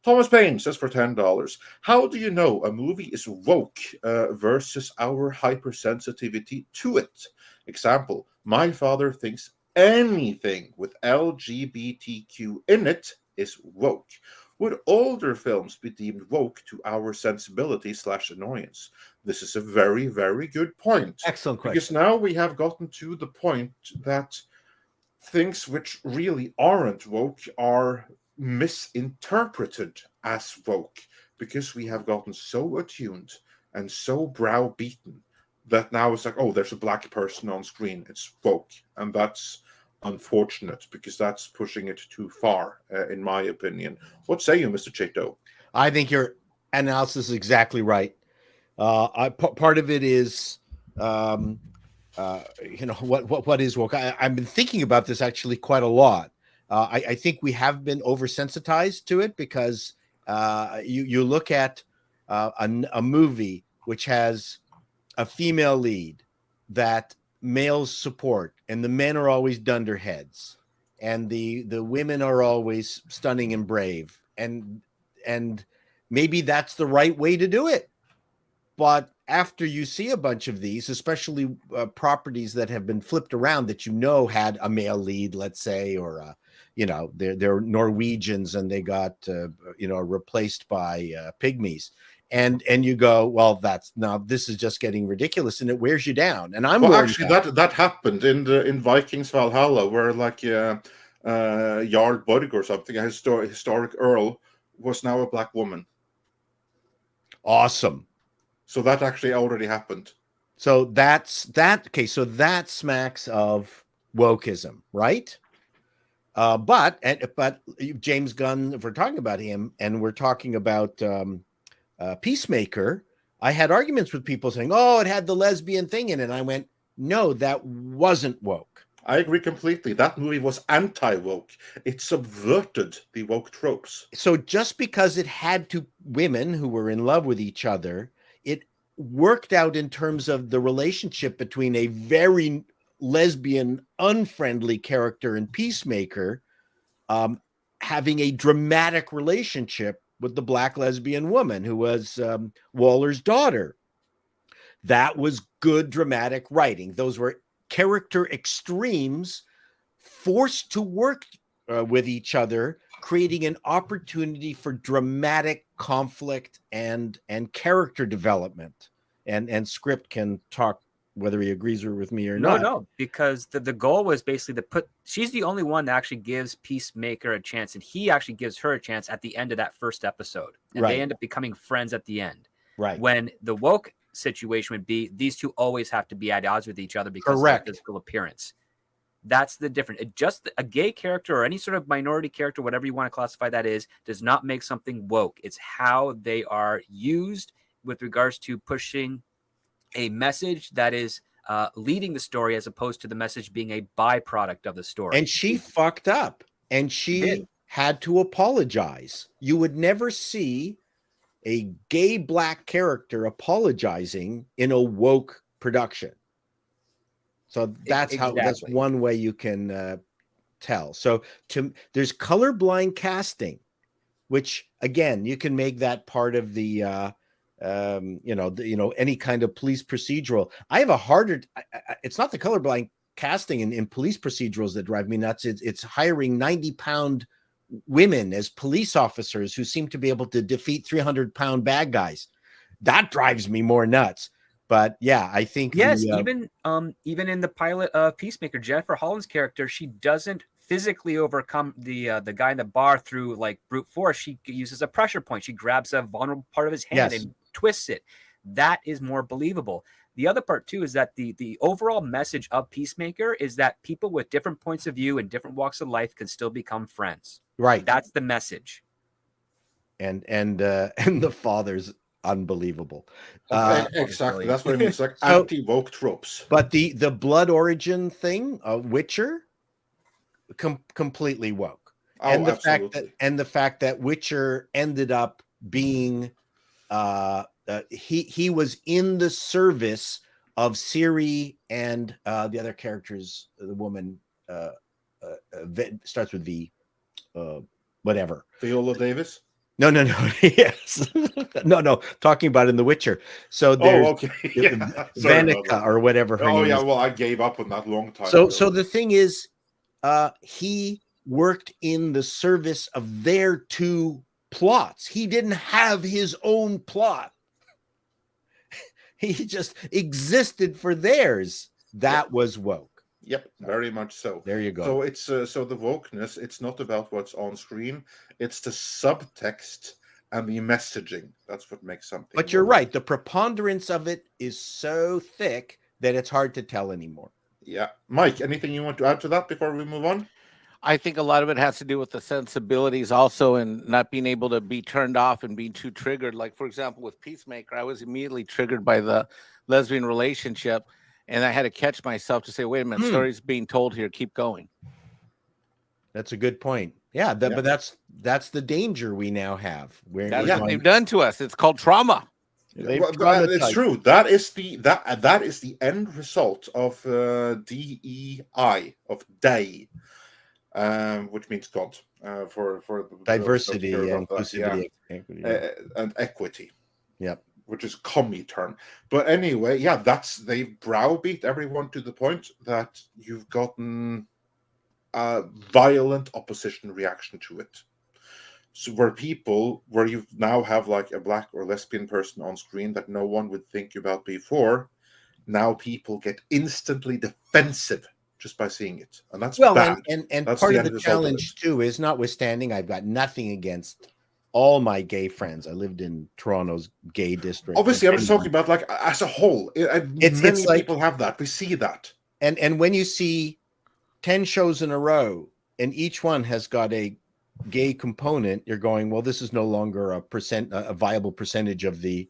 Thomas Payne says for $10, how do you know a movie is woke versus our hypersensitivity to it? Example, my father thinks anything with LGBTQ in it is woke. Would older films be deemed woke to our sensibility/annoyance? This is a very, very good point. Excellent Because question. now we have gotten to the point that things which really aren't woke are misinterpreted as woke because we have gotten so attuned and so browbeaten that now it's like, oh, there's a black person on screen, it's woke. And that's unfortunate because that's pushing it too far, in my opinion. What say you, Mr. Chato? I think your analysis is exactly right. Part of it is, what is woke. I've been thinking about this actually quite a lot. I think we have been oversensitized to it because you look at a movie which has a female lead that males support, and the men are always dunderheads, and the women are always stunning and brave, and maybe that's the right way to do it. But after you see a bunch of these, especially properties that have been flipped around that had a male lead, let's say, or they're Norwegians and they got replaced by pygmies, and you go, well, this is just getting ridiculous, and it wears you down. And I'm Well, worried actually, that happened in Vikings Valhalla, where like Jarl Borg or something, a historic earl, was now a black woman. Awesome. So that actually already happened. So that's that. Okay, so that smacks of wokeism, right? But James Gunn, if we're talking about him and we're talking about Peacemaker, I had arguments with people saying, "Oh, it had the lesbian thing in it." And I went, "No, that wasn't woke." I agree completely. That movie was anti-woke. It subverted the woke tropes. So just because it had two women who were in love with each other, it worked out in terms of the relationship between a very lesbian, unfriendly character in Peacemaker having a dramatic relationship with the black lesbian woman who was Waller's daughter. That was good dramatic writing. Those were character extremes forced to work with each other, creating an opportunity for dramatic conflict and character development. And Script can talk whether he agrees with me or not. No, because the goal was basically she's the only one that actually gives Peacemaker a chance, and he actually gives her a chance at the end of that first episode. And Right. They end up becoming friends at the end. Right. When the woke situation would be these two always have to be at odds with each other because Correct. of their physical appearance. That's the difference. Just a gay character or any sort of minority character, whatever you want to classify that is, does not make something woke. It's how they are used with regards to pushing a message that is leading the story as opposed to the message being a byproduct of the story. And she fucked up, and she had to apologize. You would never see a gay black character apologizing in a woke production. So that's that's one way you can tell. So there's colorblind casting, which again, you can make that part of the any kind of police procedural. I have a harder. It's not the colorblind casting in police procedurals that drive me nuts. It's hiring 90-pound women as police officers who seem to be able to defeat 300-pound bad guys. That drives me more nuts. But yeah, I think even in the pilot of Peacemaker, Jennifer Holland's character, she doesn't physically overcome the guy in the bar through like brute force. She uses a pressure point. She grabs a vulnerable part of his hand and twists it. That is more believable. The other part too is that the overall message of Peacemaker is that people with different points of view and different walks of life can still become friends. Right. That's the message. And the father's unbelievable. Exactly. That's what I mean. It's like anti-woke tropes. But the blood origin thing, Witcher, completely woke. Oh, and the absolutely. fact that Witcher ended up being he was in the service of Ciri and the other characters, the woman starts with V, whatever. Viola Davis. No. Yes. No. Talking about in The Witcher. So there's Okay. Yeah. Sorry about Venica that. or whatever her Oh name yeah. is. Well, I gave up on that long time ago. So the thing is, he worked in the service of their two plots. He didn't have his own plot. He just existed for theirs. That was woke. Yep, very much so. There you go. So it's so the wokeness. It's not about what's on screen. It's the subtext and the messaging. That's what makes something. But you're right. The preponderance of it is so thick that it's hard to tell anymore. Yeah, Mike. Anything you want to add to that before we move on? I think a lot of it has to do with the sensibilities also, and not being able to be turned off and being too triggered. Like, for example, with Peacemaker, I was immediately triggered by the lesbian relationship, and I had to catch myself to say, wait a minute, story's being told here, keep going. That's a good point. Yeah, but that's the danger we now have. That's what they've done to us. It's called trauma. It's true. That is the end result of DEI, of day, which means God, for diversity, inclusivity, and equity. Yep. Which is commie term. But anyway, yeah, they browbeat everyone to the point that you've gotten a violent opposition reaction to it. So where you now have like a black or lesbian person on screen that no one would think about before, now people get instantly defensive just by seeing it. And that's bad. And that's part of the challenge too is, notwithstanding, I've got nothing against all my gay friends. I lived in Toronto's gay district. Obviously, I'm just talking about like as a whole. Many people have that. We see that. And when you see 10 shows in a row and each one has got a gay component, you're going, well, this is no longer a viable percentage of the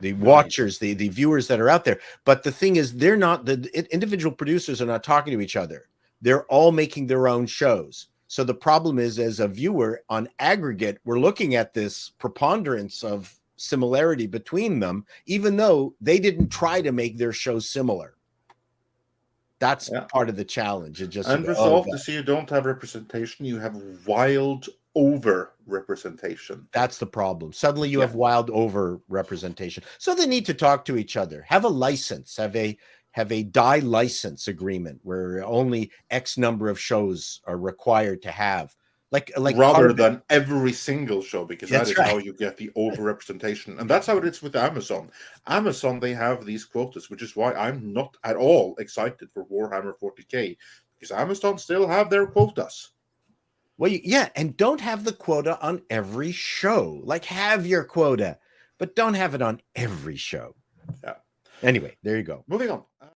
watchers, the viewers that are out there. But the thing is, the individual producers are not talking to each other. They're all making their own shows. So the problem is, as a viewer on aggregate, we're looking at this preponderance of similarity between them, even though they didn't try to make their shows similar. That's part of the challenge. It just end result is you don't have representation, you have wild over representation. That's the problem. Suddenly you have wild over representation. So they need to talk to each other, have a license, have a die license agreement where only X number of shows are required to have, like rather than every single show, because that is how you get the overrepresentation. And that's how it is with Amazon. Amazon, they have these quotas, which is why I'm not at all excited for Warhammer 40K, because Amazon still have their quotas. Well, and don't have the quota on every show. Like, have your quota, but don't have it on every show. Yeah. Anyway, there you go. Moving on.